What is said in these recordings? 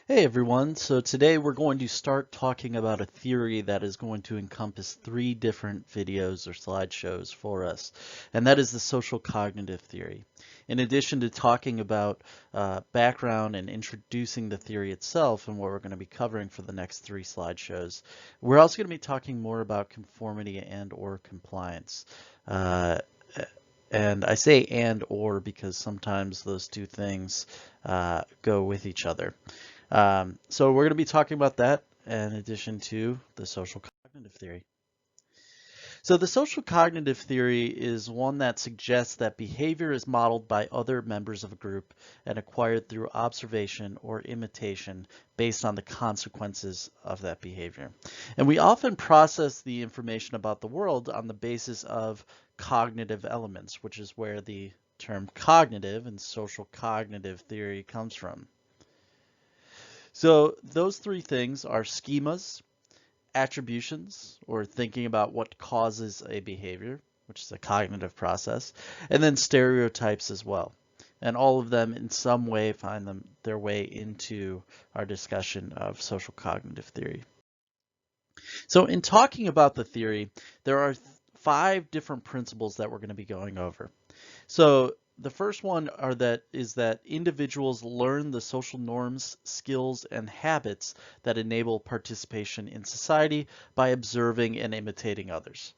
Hey everyone, so today we're going to start talking about a theory that is going to encompass three different videos or slideshows for us, and that is the social cognitive theory. In addition to talking about background and introducing the theory itself and what we're going to be covering for the next three slideshows, we're also going to be talking more about conformity and or compliance. Uh, and I say and or because sometimes those two things go with each other. So we're going to be talking about that in addition to the social cognitive theory. So the social cognitive theory is one that suggests that behavior is modeled by other members of a group and acquired through observation or imitation based on the consequences of that behavior. And we often process the information about the world on the basis of cognitive elements, which is where the term cognitive and social cognitive theory comes from. So those three things are schemas, attributions, or thinking about what causes a behavior, which is a cognitive process, and then stereotypes as well. And all of them in some way find their way into our discussion of social cognitive theory. So in talking about the theory, there are five different principles that we're going to be going over. So the first one is that individuals learn the social norms, skills, and habits that enable participation in society by observing and imitating others.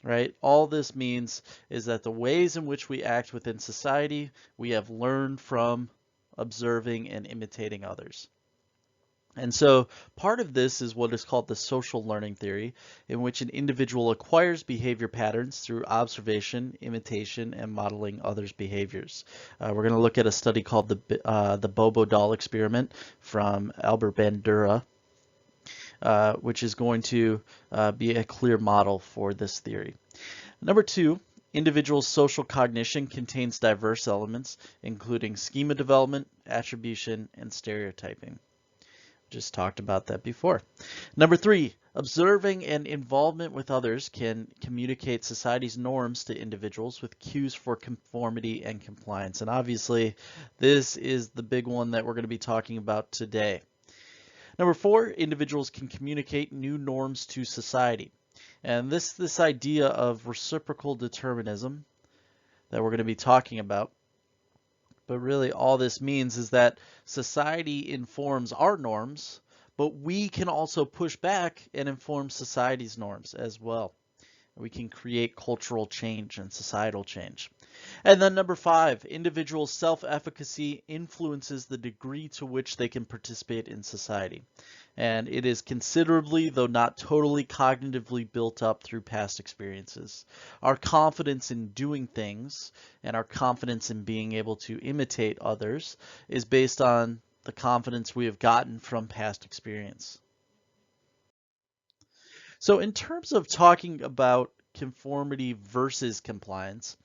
Right? All this means is that the ways in which we act within society, we have learned from observing and imitating others. And so part of this is what is called the social learning theory, in which an individual acquires behavior patterns through observation, imitation, and modeling others' behaviors. We're going to look at a study called the Bobo doll experiment from Albert Bandura, which is going to be a clear model for this theory. Number two, individual social cognition contains diverse elements, including schema development, attribution, and stereotyping. Just talked about that before. Number three, observing and involvement with others can communicate society's norms to individuals with cues for conformity and compliance. And obviously, this is the big one that we're going to be talking about today. Number four, individuals can communicate new norms to society. And this idea of reciprocal determinism that we're going to be talking about, but really all this means is that society informs our norms, but we can also push back and inform society's norms as well. We can create cultural change and societal change. And then number five, individual self-efficacy influences the degree to which they can participate in society. And it is considerably, though not totally cognitively built up through past experiences. Our confidence in doing things and our confidence in being able to imitate others is based on the confidence we have gotten from past experience. So in terms of talking about conformity versus compliance,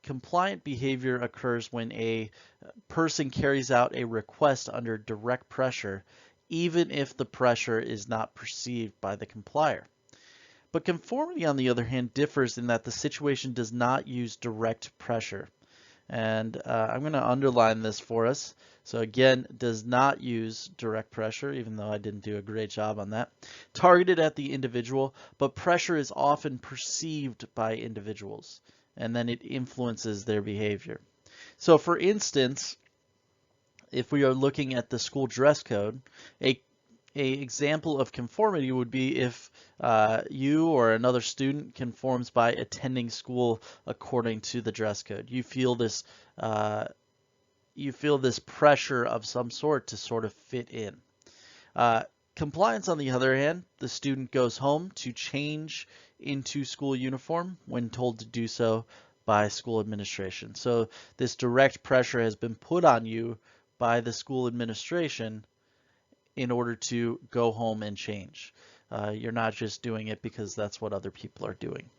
compliant behavior occurs when a person carries out a request under direct pressure, even if the pressure is not perceived by the complier. But conformity, on the other hand, differs in that the situation does not use direct pressure. And I'm going to underline this for us. So again, does not use direct pressure, even though I didn't do a great job on that. Targeted at the individual, but pressure is often perceived by individuals, and then it influences their behavior. So for instance, if we are looking at the school dress code, a example of conformity would be if you or another student conforms by attending school according to the dress code. Uh, you feel this pressure of some sort to sort of fit in. Uh, Compliance, on the other hand, the student goes home to change into school uniform when told to do so by school administration. So this direct pressure has been put on you by the school administration in order to go home and change. You're not just doing it because that's what other people are doing.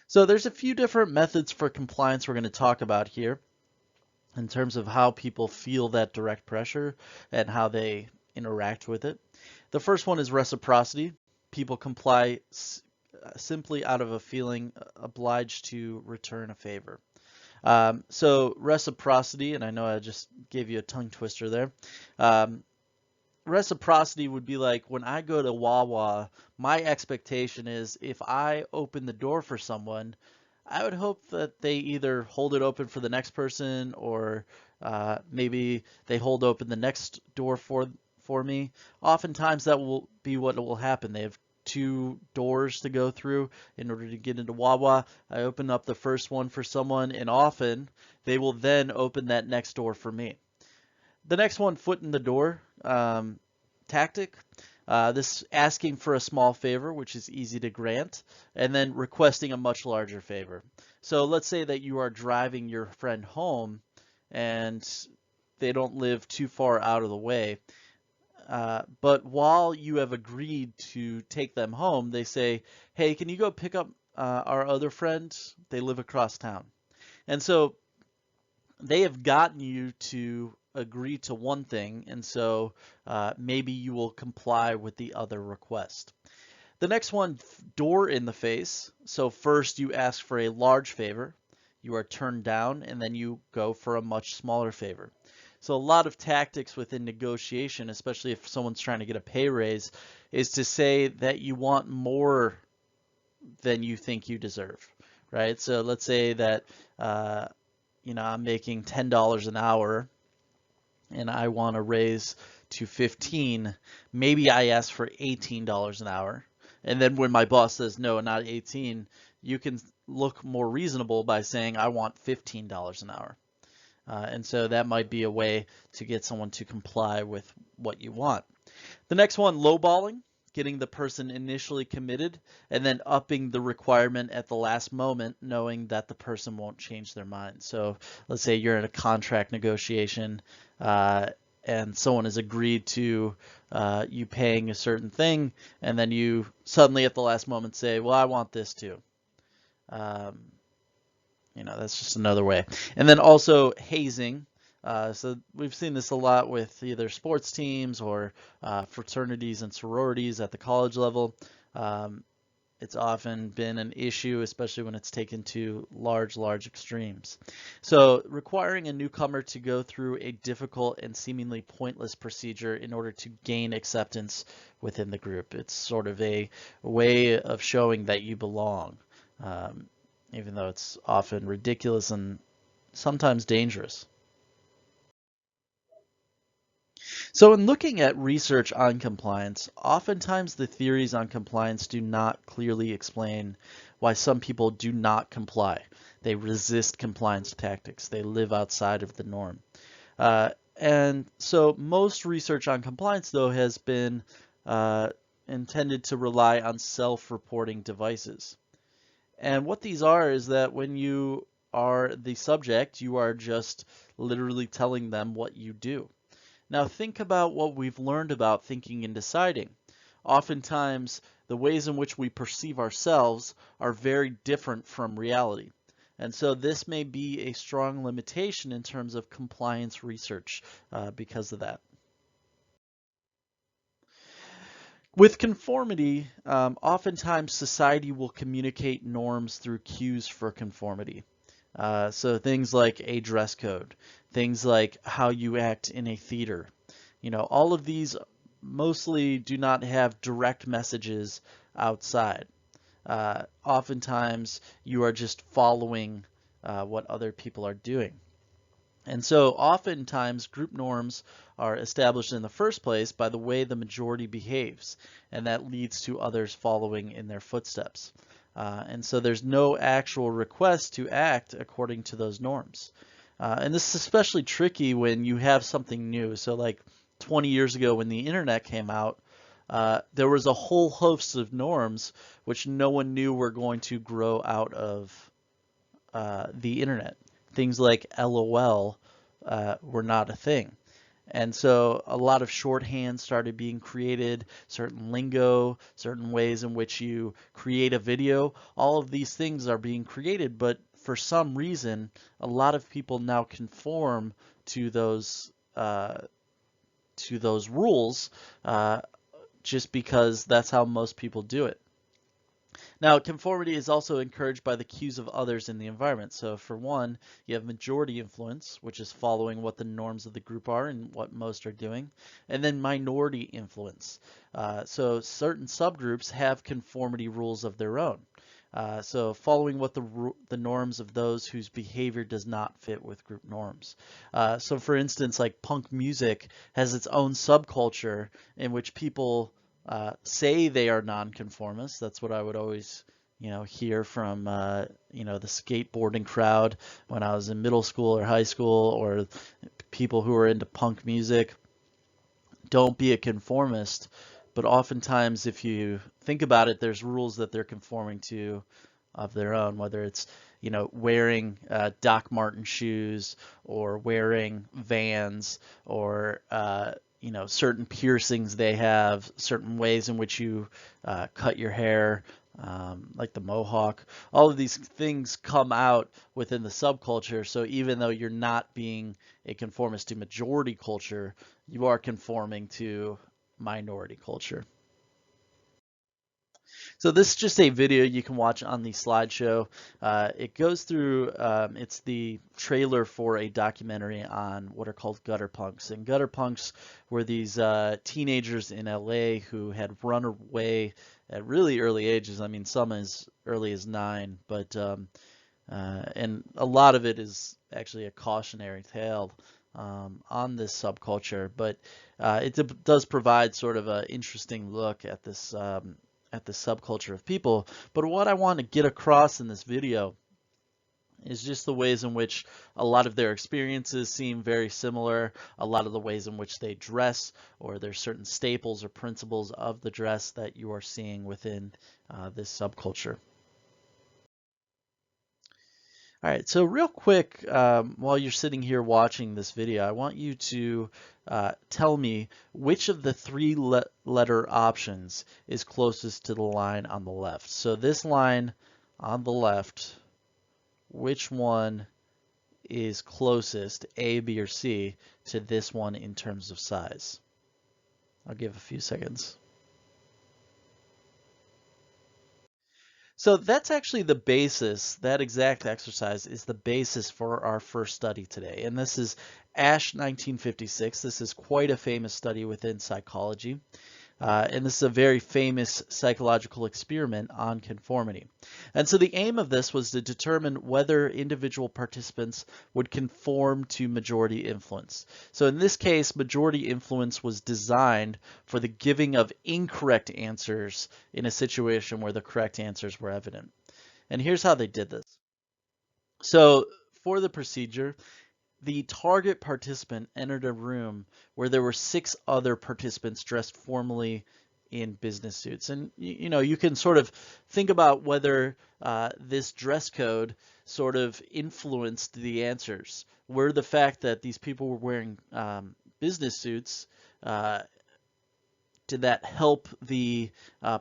So there's a few different methods for compliance we're going to talk about here in terms of how people feel that direct pressure and how they interact with it. The first one is reciprocity. People comply simply out of a feeling obliged to return a favor. So reciprocity, and I know I just gave you a tongue twister there. Um, Reciprocity would be like when I go to Wawa, my expectation is if I open the door for someone, I would hope that they either hold it open for the next person or maybe they hold open the next door for me. Oftentimes that will be what will happen. They have two doors to go through in order to get into Wawa. I open up the first one for someone, and often they will then open that next door for me. The next one, foot in the door tactic. This asking for a small favor, which is easy to grant, and then requesting a much larger favor. So let's say that you are driving your friend home and they don't live too far out of the way. But while you have agreed to take them home, they say, hey, can you go pick up our other friend? They live across town. And so they have gotten you to agree to one thing, and so maybe you will comply with the other request. The next one, door in the face. So first you ask for a large favor, you are turned down, and then you go for a much smaller favor. So a lot of tactics within negotiation, especially if someone's trying to get a pay raise, is to say that you want more than you think you deserve, right? So let's say that I'm making $10 an hour and I want to raise to 15, maybe I ask for $18 an hour. And then when my boss says no, not 18, you can look more reasonable by saying I want $15 an hour. And so that might be a way to get someone to comply with what you want. The next one, lowballing, getting the person initially committed and then upping the requirement at the last moment, knowing that the person won't change their mind. So let's say you're in a contract negotiation and someone has agreed to you paying a certain thing, and then you suddenly at the last moment say, well, I want this too. That's just another way. And then also hazing. So we've seen this a lot with either sports teams or fraternities and sororities at the college level. It's often been an issue, especially when it's taken to large extremes. So requiring a newcomer to go through a difficult and seemingly pointless procedure in order to gain acceptance within the group. It's sort of a way of showing that you belong. Even though it's often ridiculous and sometimes dangerous. So in looking at research on compliance, oftentimes the theories on compliance do not clearly explain why some people do not comply. They resist compliance tactics. They live outside of the norm. And so most research on compliance, though, has been intended to rely on self-reporting devices. And what these are is that when you are the subject, you are just literally telling them what you do. Now think about what we've learned about thinking and deciding. Oftentimes, the ways in which we perceive ourselves are very different from reality. And so this may be a strong limitation in terms of compliance research because of that. With conformity, oftentimes society will communicate norms through cues for conformity. So things like a dress code, things like how you act in a theater. All of these mostly do not have direct messages outside. Oftentimes you are just following what other people are doing. And so oftentimes group norms are established in the first place by the way the majority behaves, and that leads to others following in their footsteps. And so there's no actual request to act according to those norms. And this is especially tricky when you have something new. So like 20 years ago when the internet came out, there was a whole host of norms which no one knew were going to grow out of the internet. Things like LOL were not a thing. And so a lot of shorthand started being created, certain lingo, certain ways in which you create a video. All of these things are being created, but for some reason, a lot of people now conform to those rules just because that's how most people do it. Now, conformity is also encouraged by the cues of others in the environment. So for one, you have majority influence, which is following what the norms of the group are and what most are doing, and then minority influence. So certain subgroups have conformity rules of their own. So following what the norms of those whose behavior does not fit with group norms. So for instance, like punk music has its own subculture in which people say they are nonconformists. That's what I would always, hear from, the skateboarding crowd when I was in middle school or high school, or people who are into punk music. Don't be a conformist. But oftentimes, if you think about it, there's rules that they're conforming to of their own, whether it's, wearing Doc Marten shoes or wearing Vans or, certain piercings they have, certain ways in which you cut your hair, like the mohawk. All of these things come out within the subculture. So even though you're not being a conformist to majority culture, you are conforming to minority culture. So this is just a video you can watch on the slideshow. It goes through, it's the trailer for a documentary on what are called gutter punks. And gutter punks were these teenagers in LA who had run away at really early ages. I mean, some as early as 9, but and a lot of it is actually a cautionary tale on this subculture, but it does provide sort of an interesting look at the subculture of people. But what I want to get across in this video is just the ways in which a lot of their experiences seem very similar, a lot of the ways in which they dress, or there's certain staples or principles of the dress that you are seeing within this subculture. All right, so real quick, while you're sitting here watching this video, I want you to tell me which of the three letter options is closest to the line on the left. So this line on the left, which one is closest, A, B, or C, to this one in terms of size? I'll give a few seconds. So that's actually the basis, that exact exercise is the basis for our first study today. And this is Asch 1956. This is quite a famous study within psychology. And this is a very famous psychological experiment on conformity. And so the aim of this was to determine whether individual participants would conform to majority influence. So in this case, majority influence was designed for the giving of incorrect answers in a situation where the correct answers were evident. And here's how they did this. So for the procedure, the target participant entered a room where there were 6 other participants dressed formally in business suits. And you can sort of think about whether this dress code sort of influenced the answers. Were the fact that these people were wearing business suits, did that help the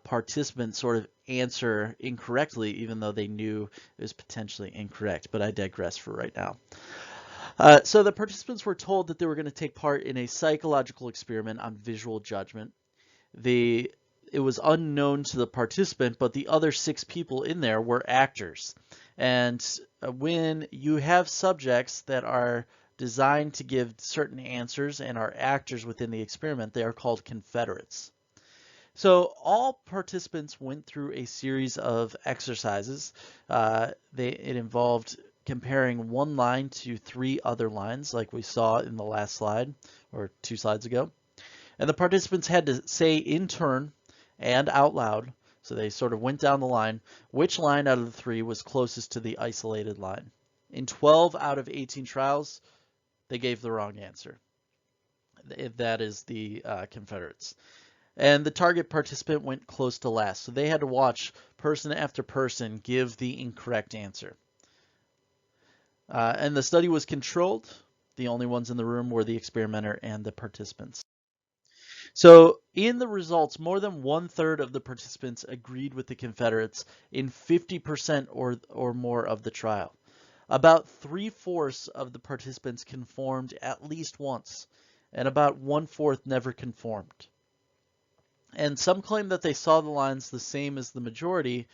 participants sort of answer incorrectly, even though they knew it was potentially incorrect? But I digress for right now. So the participants were told that they were going to take part in a psychological experiment on visual judgment. It was unknown to the participant, but the other 6 people in there were actors. And when you have subjects that are designed to give certain answers and are actors within the experiment, they are called confederates. So all participants went through a series of exercises. It involved comparing one line to 3 other lines, like we saw in the last slide, or 2 slides ago. And the participants had to say in turn and out loud, so they sort of went down the line, which line out of the 3 was closest to the isolated line. In 12 out of 18 trials, they gave the wrong answer. That is the Confederates. And the target participant went close to last, so they had to watch person after person give the incorrect answer. And the study was controlled. The only ones in the room were the experimenter and the participants. So in the results, more than 1/3 of the participants agreed with the Confederates in 50% or more of the trial. About 3/4 of the participants conformed at least once, and about 1/4 never conformed. And some claim that they saw the lines the same as the majority,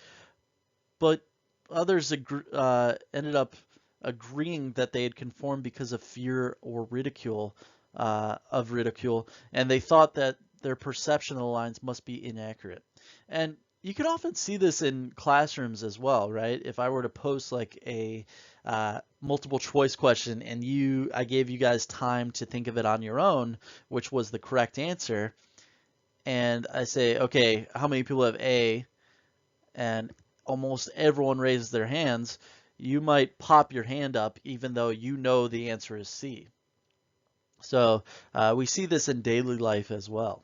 but others ended up agreeing that they had conformed because of fear or ridicule, and they thought that their perception of the lines must be inaccurate. And you can often see this in classrooms as well, right? If I were to post like a multiple choice question and I gave you guys time to think of it on your own, which was the correct answer, and I say, okay, how many people have A? And almost everyone raises their hands, you might pop your hand up even though you know the answer is C. So we see this in daily life as well.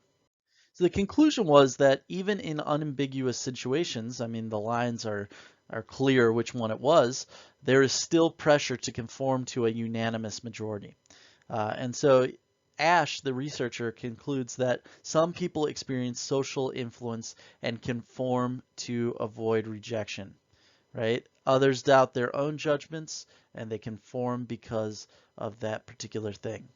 So the conclusion was that even in unambiguous situations, I mean, the lines are clear which one it was, there is still pressure to conform to a unanimous majority. And so Asch, the researcher, concludes that some people experience social influence and conform to avoid rejection, right? Others doubt their own judgments and they conform because of that particular thing.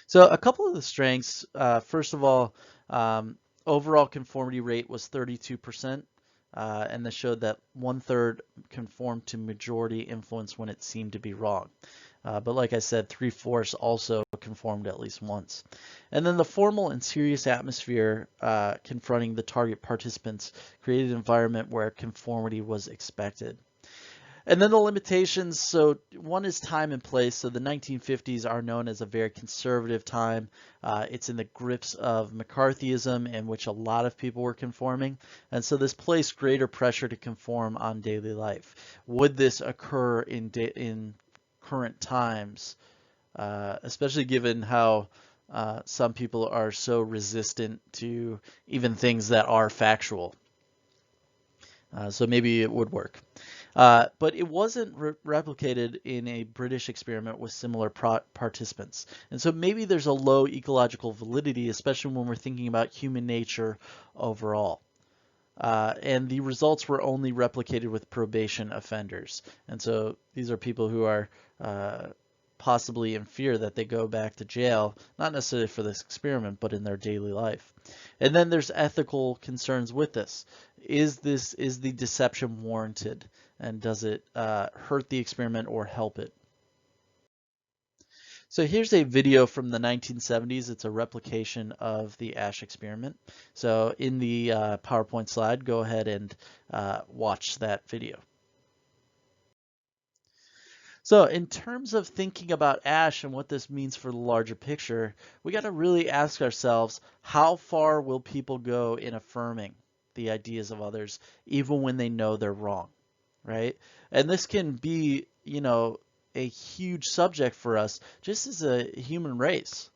So a couple of the strengths, first of all, overall conformity rate was 32%, and this showed that 1/3 conformed to majority influence when it seemed to be wrong. But like I said, 3/4 also conformed at least once. And then the formal and serious atmosphere confronting the target participants created an environment where conformity was expected. And then the limitations, so one is time and place. So the 1950s are known as a very conservative time. It's in the grips of McCarthyism, in which a lot of people were conforming. And so this placed greater pressure to conform on daily life. Would this occur in current times, especially given how some people are so resistant to even things that are factual? So maybe it would work. But it wasn't replicated in a British experiment with similar participants. And so maybe there's a low ecological validity, especially when we're thinking about human nature overall. And the results were only replicated with probation offenders. And so these are people who are possibly in fear that they go back to jail, not necessarily for this experiment, but in their daily life. And then there's ethical concerns with this. Is the deception warranted? And does it hurt the experiment or help it? So here's a video from the 1970s. It's a replication of the Asch experiment. So in the PowerPoint slide, go ahead and watch that video. So in terms of thinking about Asch and what this means for the larger picture, we got to really ask ourselves, how far will people go in affirming the ideas of others, even when they know they're wrong, right? And this can be, a huge subject for us just as a human race.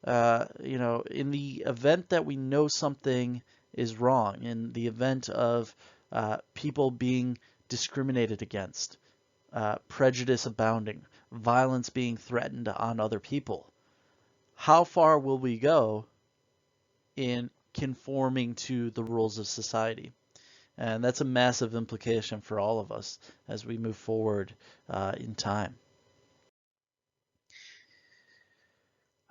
In the event that we know something is wrong, in the event of people being discriminated against, prejudice abounding, violence being threatened on other people, how far will we go in conforming to the rules of society? And that's a massive implication for all of us as we move forward in time.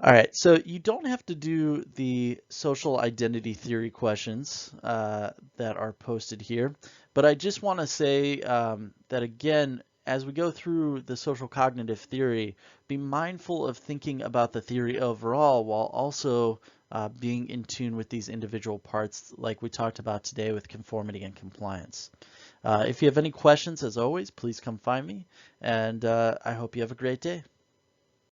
All right, so you don't have to do the social identity theory questions that are posted here, but I just want to say that again, as we go through the social cognitive theory, be mindful of thinking about the theory overall while also being in tune with these individual parts like we talked about today with conformity and compliance. If you have any questions, as always, please come find me, and I hope you have a great day.